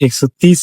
130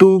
2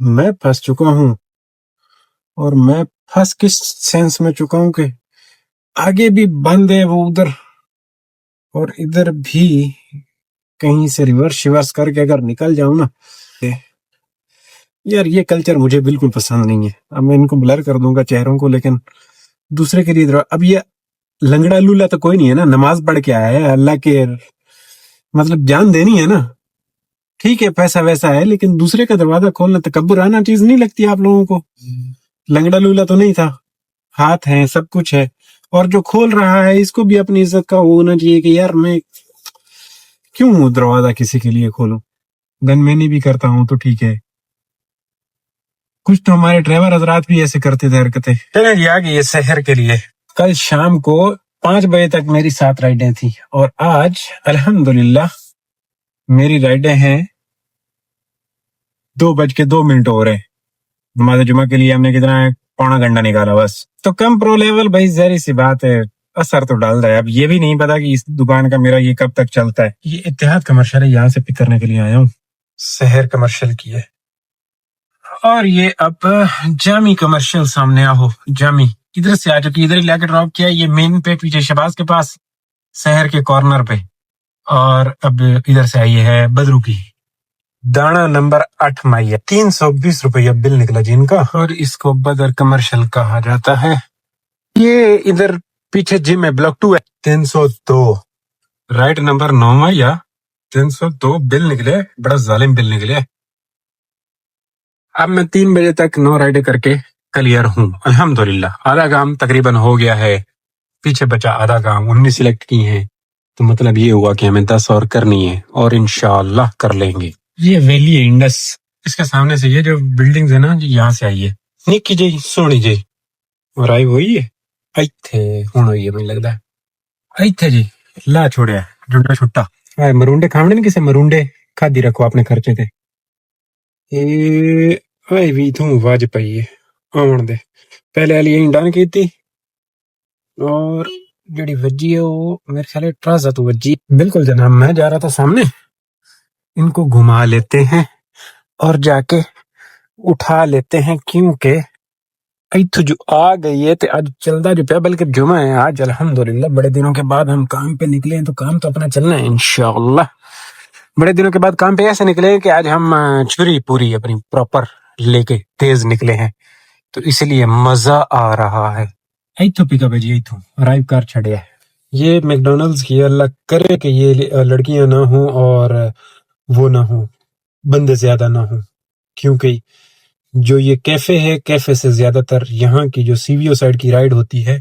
میں پھنس چکا ہوں، اور میں پھنس کس سینس میں چکا ہوں کہ آگے بھی بند ہے وہ ادھر، اور ادھر بھی کہیں سے ریورس کر کے اگر نکل جاؤں نا، یار یہ کلچر مجھے بالکل پسند نہیں ہے. اب میں ان کو بلر کر دوں گا چہروں کو، لیکن دوسرے کے لیے اب یہ لنگڑا لولا تو کوئی نہیں ہے نا، نماز پڑھ کے آیا ہے، اللہ کے مطلب جان دینی ہے نا. ٹھیک ہے پیسہ ویسا ہے، لیکن دوسرے کا دروازہ کھولنا تکبر آنا چیز نہیں لگتی آپ لوگوں کو؟ لنگڑا لولا تو نہیں تھا، ہاتھ ہیں سب کچھ ہے، اور جو کھول رہا ہے اس کو بھی اپنی عزت کا ہونا چاہیے کہ یار میں کیوں دروازہ کسی کے لیے کھولوں. گن میں نہیں بھی کرتا ہوں تو ٹھیک ہے، کچھ تو ہمارے ڈرائیور حضرات بھی ایسے کرتے تھے حرکتیں. چلے جی آگے یہ شہر کے لیے. کل شام کو 5 بجے تک میری 7 رائڈیں تھیں، اور آج الحمدللہ میری رائڈیں ہیں 2:02 ہو رہے. نماز جمعہ کے لیے ہم نے کتنا ہے، پونا گھنٹہ نکالا بس. تو کم پرو لیول بھائی ظاہر سی بات ہے اثر تو ڈال رہا ہے. اب یہ بھی نہیں پتا کہ اس دکان کا میرا یہ کب تک چلتا ہے. یہ اتحاد کمرشل ہے، یہاں سے پک کرنے کے لیے آیا ہوں، شہر کمرشل کی ہے. اور یہ اب جامی کمرشل سامنے آہو، جامی ادھر سے آ چکی، ادھر ہی لا کے ڈراپ کیا. یہ مین پہ پیچھے شہباز کے پاس شہر کے کارنر پہ، اور اب ادھر سے آئی ہے بدرو کی. دانا نمبر 8 مائی ہے، 320 روپیہ بل نکلا جی ان کا، اور اس کو بدر کمرشل کہا جاتا ہے. یہ ادھر پیچھے جم ہے، بلاک 2 ہے. 302 رائٹ نمبر 9 مائی، 302 بل نکلے، بڑا ظالم بل نکلے. اب میں 3 بجے تک 9 رائڈیں کر کے کلیئر ہوں الحمدللہ. آدھا کام تقریباً ہو گیا ہے، پیچھے بچا آدھا کام. 19 سلیکٹ کی ہیں، تو مطلب یہ ہوا کہ ہمیں 10 اور کرنی ہے، اور انشاءاللہ کر لیں گے. یہ ویلی ہے انڈس، اس کے سامنے سے یہ جو بلڈنگز ہے نا جی، یہاں سے آئی ہے نکی جی سونی جی، اور آئی ہوئی ہے ایتھے ہون ہوئی ہے مجھے لگتا ہے ایتھے جی. لا چھوڑیا جھنڈا چھٹا مرونڈے کھاونے نے، کسے مرونڈے کھادی رکھو اپنے خرچے تے. اے بھی توں واج پئی ہے آن دے، پہلے والی یہیں ڈن کی تھی، اور جڑی وجی ہے وہ میرے خیال ٹرازا تو وجی. بالکل جناب، میں جا رہا تھا سامنے، ان کو گھما لیتے ہیں اور جا کے اٹھا لیتے ہیں، کیونکہ ایتھو جو آ گئی ہے تے آج چلدا جو پیا، بلکہ جمعہ ہے آج الحمدللہ. بڑے دنوں کے بعد ہم کام پہ نکلے ہیں، تو کام تو اپنا چلنا ہے انشاءاللہ. بڑے دنوں کے بعد کام پہ ایسے نکلے ہیں کہ آج ہم چھری پوری اپنی پراپر لے کے تیز نکلے ہیں، تو اس لیے مزہ آ رہا ہے. ایتھو پک اپ ہے جی، ایتھو ارائیو کار چھڑیا ہے. یہ میک ڈونلڈز کی، اللہ کرے کہ یہ لڑکیاں نہ ہوں اور وہ نہ ہوں، بندے زیادہ نہ ہوں، کیونکہ جو یہ کیفے ہے، کیفے سے زیادہ تر یہاں کی جو سی وی او سائڈ کی رائڈ ہوتی ہے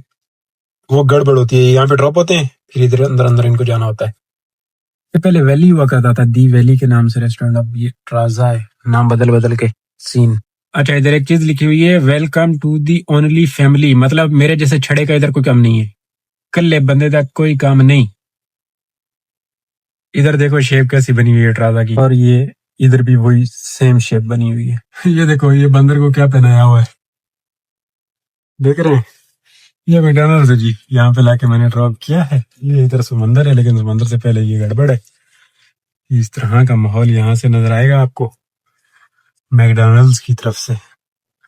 وہ گڑبڑ ہوتی ہے. یہاں پہ ڈراپ ہوتے ہیں، پھر ادھر اندر ان کو جانا ہوتا ہے. یہ پہلے ویلی ہوا کرتا تھا، دی ویلی کے نام سے ریسٹورینٹ، اب یہ ٹرازا ہے، نام بدل کے سین. اچھا ادھر ایک چیز لکھی ہوئی ہے، welcome to the only family, مطلب میرے جیسے چھڑے کا ادھر کوئی کام نہیں ہے، کلے بندے تک کوئی کام نہیں. ادھر دیکھو شیپ کیسی بنی ہوئی ہے ٹرازا کی، اور یہ ادھر بھی وہی سیم شیپ بنی ہوئی ہے. یہ دیکھو یہ بندر کو کیا پہنایا ہوا ہے، دیکھ رہے ہیں؟ یہ میکڈونلڈز ہے جی، یہاں پہ لا کے میں نے ڈراپ کیا ہے. یہ ادھر سمندر ہے، لیکن سمندر سے پہلے یہ گڑبڑ ہے. اس طرح کا ماحول یہاں سے نظر آئے گا آپ کو میکڈونلڈز کی طرف سے.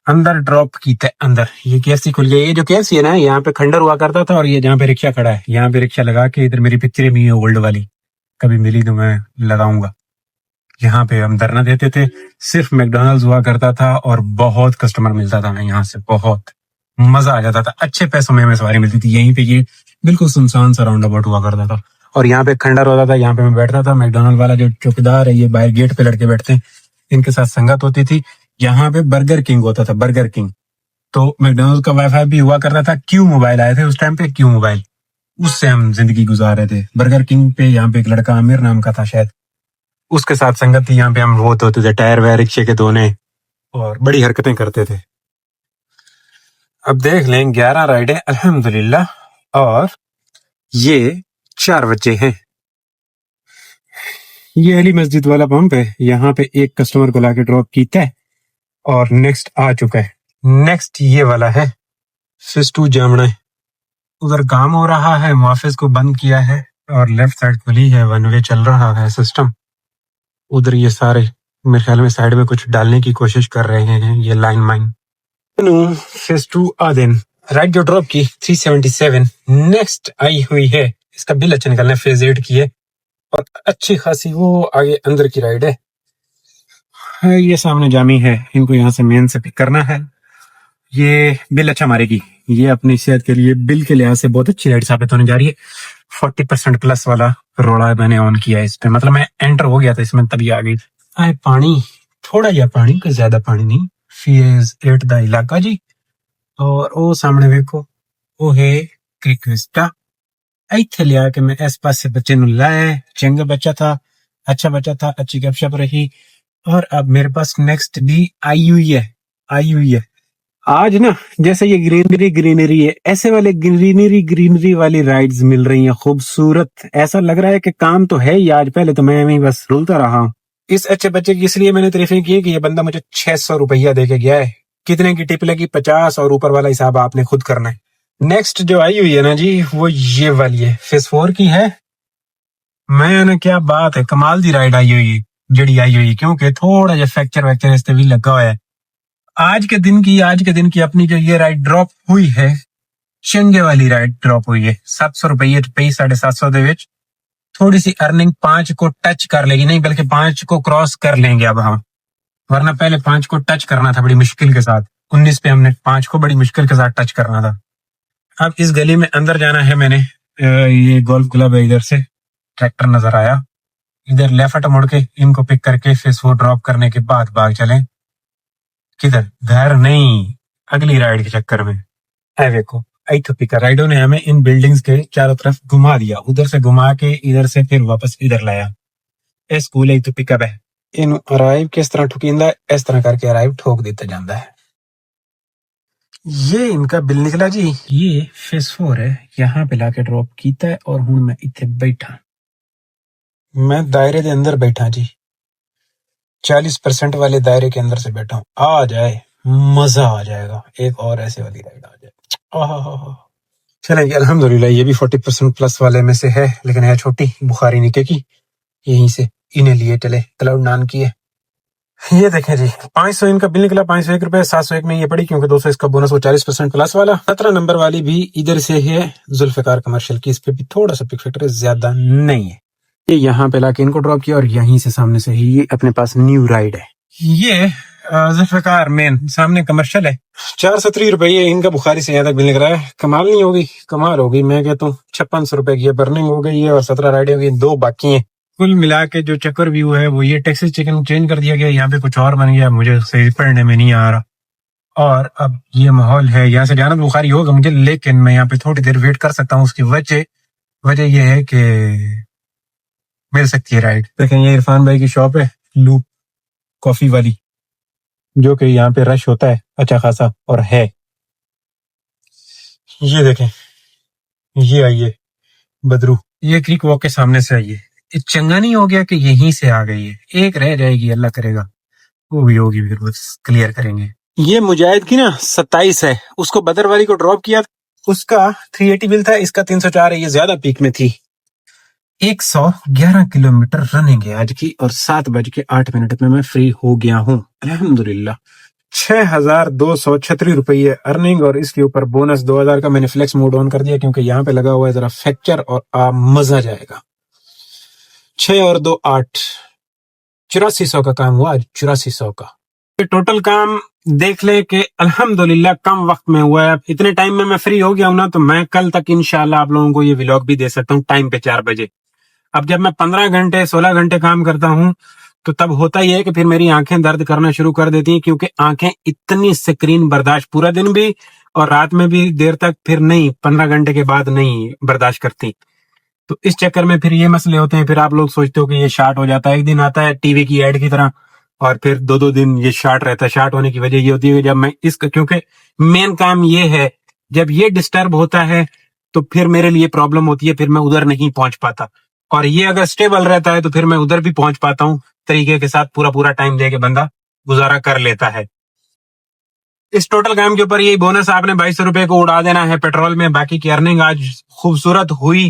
اندر ڈراپ کیتے اندر، یہ KFC کھل گیا. یہ جو KFC ہے نا، یہاں پہ کھنڈر ہوا کرتا تھا، اور یہ جہاں پہ رکشہ کھڑا ہے یہاں پہ رکشہ لگا کے ادھر میری پکچریں بھی ہیں اولڈ والی، کبھی ملی تو میں لگاؤں گا. یہاں پہ ہم دھرنا دیتے تھے، صرف میکڈونلڈز ہوا کرتا تھا، اور بہت کسٹمر ملتا تھا. میں یہاں سے بہت مزہ آ جاتا تھا، اچھے پیسوں میں ہمیں سواری ملتی تھی. یہیں پہ یہ بالکل سنسان سا راؤنڈ اباؤٹ ہوا کرتا تھا، اور یہاں پہ کھنڈر ہوتا تھا، یہاں پہ میں بیٹھتا تھا. میکڈونلڈ والا جو چوکیدار ہے، یہ باہر گیٹ پہ لڑکے بیٹھتے ہیں، ان کے ساتھ سنگت ہوتی تھی. یہاں پہ برگر کنگ ہوتا تھا، برگر کنگ. تو میکڈونلڈ کا وائی فائی بھی ہوا کرتا تھا. کیو موبائل آئے تھے اس ٹائم پہ، کیو موبائل، اس سے ہم زندگی گزار رہے تھے. برگر کنگ پہ یہاں پہ ایک لڑکا عامر نام کا تھا شاید، اس کے ساتھ سنگت تھی. یہاں پہ ہم وہ ہوتے تھے ٹائر وائر رکشے کے دھونے، اور بڑی حرکتیں کرتے تھے. اب دیکھ لیں 11 رائڈیں الحمدللہ، اور یہ 4 بچے ہیں. یہ علی مسجد والا پمپ ہے، یہاں پہ ایک کسٹمر کو لا کے ڈراپ کیتا ہے، اور نیکسٹ آ چکا ہے. نیکسٹ یہ والا ہے سسٹو جامنا ہے. ادھر کام ہو رہا ہے، محافظ کو بند کیا ہے، اور لیفٹ سائڈ کھلی ہے، ون وے چل رہا ہے سسٹم. ادھر یہ سارے میرے خیال میں سائڈ میں کچھ ڈالنے کی کوشش کر رہے ہیں یہ لائن مائن. فیز 2 آدن رائٹ جو ڈراپ کی 377 نیکسٹ آئی ہوئی ہے. اس کا بل اچھا نکلنا ہے. فیز 8 کی ہے اور اچھی خاصی وہ آگے اندر کی رائڈ ہے. یہ سامنے جامی ہے, ان کو یہاں سے مین سے پک کرنا ہے. یہ بل اچھا مارے گی. یہ اپنی صحت کے لیے بل کے لحاظ سے بہت اچھی رائڈ ثابت ہونے جا رہی ہے. 40% پلس والا روڑا میں نے آن کیا ہے اس پہ, مطلب میں انٹر ہو گیا تھا اس میں تبھی آ گئی. پانی تھوڑا یا پانی کوئی زیادہ پانی نہیں. فیز 8 دا علاقہ جی. اور وہ سامنے ویکو وہ ہے کرک وسٹا. ایتھے لیا کہ میں اس پاس سے بچے نو لایا, چنگا بچہ تھا, اچھا بچہ تھا, اچھی گپ شپ رہی. اور اب میرے پاس نیکسٹ بھی آئی ہوئی ہے. آج نا جیسے یہ گرینری ہے, ایسے والے گرینری والی رائڈز مل رہی ہیں خوبصورت. ایسا لگ رہا ہے کہ کام تو ہے ہی آج, پہلے تو میں بس رولتا رہا ہوں. اس اچھے بچے کی اس لیے میں نے تعریفیں کی کہ یہ بندہ مجھے 600 روپیہ دے کے گیا ہے. کتنے کی ٹپ لگی 50 اور اوپر والا حساب آپ نے خود کرنا ہے. نیکسٹ جو آئی ہوئی ہے نا جی وہ یہ والی ہے, فیز 4 کی ہے. میں نے کیا بات ہے, کمال دی رائڈ آئی ہوئی جڑی آئی ہوئی, کیونکہ تھوڑا جا فریکچر اس بھی لگا ہوا ہے. آج کے دن کی اپنی جو یہ رائڈ ڈراپ ہوئی ہے, چنگے والی رائڈ ڈراپ ہوئی ہے. 700 روپیے پی 750 دے وچ تھوڑی سی ارننگ 5 کو ٹچ کر لے گی, نہیں بلکہ 5 کو کراس کر لیں گے اب ہم, ورنہ پہلے 5 کو ٹچ کرنا تھا بڑی مشکل کے ساتھ. 19 پہ ہم نے 5 کو بڑی مشکل کے ساتھ ٹچ کرنا تھا. اب اس گلی میں اندر جانا ہے. میں نے یہ گولف کلب ہے, ادھر سے ٹریکٹر نظر آیا, ادھر لیفٹ مڑ کے ان کو پک کر کے فیز 4 ڈراپ کرنے کے بعد باغ چلیں. کدھر گھر نہیں, اگلی رائڈ کے چکر میں. اے ویکو ایتھو پکا رائڈوں نے ہمیں ان بلڈنگز کے چاروں طرف گھما دیا, ادھر سے گھما کے ادھر سے پھر واپس ادھر لایا. اے سکول ایتھو پک اپ ہے. ان ارائیو کس طرح ٹھکیندا, اس طرح کر کے ارائیو ٹھوک دیتا جاندا ہے. یہ ان کا بل نکلا جی. یہ فیز 4 ہے, یہاں پہ لا کے ڈراپ کیتا ہے اور ہوں میں اتنے بیٹھا, میں دائرے دے اندر بیٹھا جی. 40% والے دائرے کے اندر سے بیٹھا ہوں. آ جائے مزہ آ جائے گا, ایک اور ایسے والی رائڈ آ جائے. چلیں جی الحمدللہ, یہ بھی 40% پلس والے میں سے ہے, لیکن ہے چھوٹی بخاری نکے کی. یہیں سے انہیں لیے چلے کلاؤڈ 9 کی ہے. یہ دیکھیں جی 500 ان کا بل نکلا, 501 روپے. 701 میں یہ پڑی کیونکہ 200 اس کا بونس, وہ 40% پلس والا. 17 نمبر والی بھی ادھر سے ہے, ذوالفقار کمرشل کی. اس پہ بھی تھوڑا سا پک فیکٹر زیادہ نہیں ہے. یہ یہاں پہ لا کے ان کو ڈراپ کیا اور یہیں سے سامنے سے ہی یہ اپنے پاس نیو رائڈ ہے. یہ ذوالفقار مین سامنے کمرشل ہے. 430 روپے ان کا بخاری سے یہاں تک بل نکلا ہے. کمال نہیں ہوگی, کمال ہوگی. میں کہتا ہوں 5600 روپے کی برننگ ہو گئی ہے اور 17 رائڈیں ہوگی, 2 باقی ہیں. کل ملا کے جو چکر ویو ہے وہ یہ ٹیکسس چکن چینج کر دیا گیا, یہاں پہ کچھ اور بن گیا, مجھے صحیح پڑھنے میں نہیں آ رہا. اور اب یہ ماحول ہے, یہاں سے جانب بخاری ہوگا مجھے, لیکن میں یہاں پہ تھوڑی دیر ویٹ کر سکتا ہوں. اس کی وجہ یہ ہے کہ مل سکتی ہے رائڈ. دیکھیں یہ عرفان بھائی کی شاپ ہے, لوپ کافی والی, جو کہ یہاں پہ رش ہوتا ہے اچھا خاصا اور ہے. یہ دیکھیں یہ آئیے بدرو, یہ کریک واک کے سامنے سے آئیے. چنگا نہیں ہو گیا کہ یہیں سے آ گئی ہے, ایک رہ جائے گی, اللہ کرے گا وہ بھی ہوگی, پھر بس کلیئر کریں گے. یہ مجاہد کی نا 27 ہے, اس کو بدر والی کو ڈراپ کیا, اس کا 380 بل تھا, اس کا 304 ہے. یہ زیادہ پیک میں تھی. 111 کلومیٹر رننگ ہے آج کی, اور 7:08 میں فری ہو گیا ہوں الحمدللہ. 6236 روپے ارننگ, اور اس کے اوپر بونس 2000 کا. میں نے فلیکس موڈ آن کر دیا کیونکہ یہاں پہ لگا ہوا ہے ذرا فیکچر, اور مزہ جائے گا. 6 اور 2 8, 8400 کا کام ہوا آج, 8400 کا. ٹوٹل کام دیکھ لے کہ الحمدللہ کم وقت میں ہوا ہے. اب اتنے ٹائم میں فری ہو گیا ہوں نا, تو میں کل تک انشاءاللہ آپ لوگوں کو یہ ولاگ بھی دے سکتا ہوں ٹائم پہ 4 بجے. اب جب میں 15 گھنٹے 16 گھنٹے کام کرتا ہوں تو تب ہوتا ہی ہے کہ پھر میری آنکھیں درد کرنا شروع کر دیتی ہیں, کیونکہ آنکھیں اتنی سکرین برداشت پورا دن بھی اور رات میں بھی دیر تک پھر نہیں, 15 گھنٹے کے بعد نہیں برداشت کرتی. تو اس چکر میں پھر یہ مسئلے ہوتے ہیں. پھر آپ لوگ سوچتے ہو کہ یہ شارٹ ہو جاتا ہے, ایک دن آتا ہے ٹی وی کی ایڈ کی طرح, اور پھر 2 دن یہ شارٹ رہتا ہے. شارٹ ہونے کی وجہ یہ ہوتی ہے جب میں اس کا, کیونکہ مین کام یہ ہے, جب یہ ڈسٹرب ہوتا ہے تو پھر میرے لیے پرابلم ہوتی ہے, پھر میں ادھر نہیں پہنچ پاتا. اور یہ اگر سٹیبل رہتا ہے تو پھر میں ادھر بھی پہنچ پاتا ہوں طریقے کے ساتھ, پورا ٹائم دے کے بندہ گزارا کر لیتا ہے. اس ٹوٹل کام کے اوپر یہی بونس آپ نے 2200 روپے کو اڑا دینا ہے پیٹرول میں. باقی کی ارننگ آج خوبصورت ہوئی,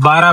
12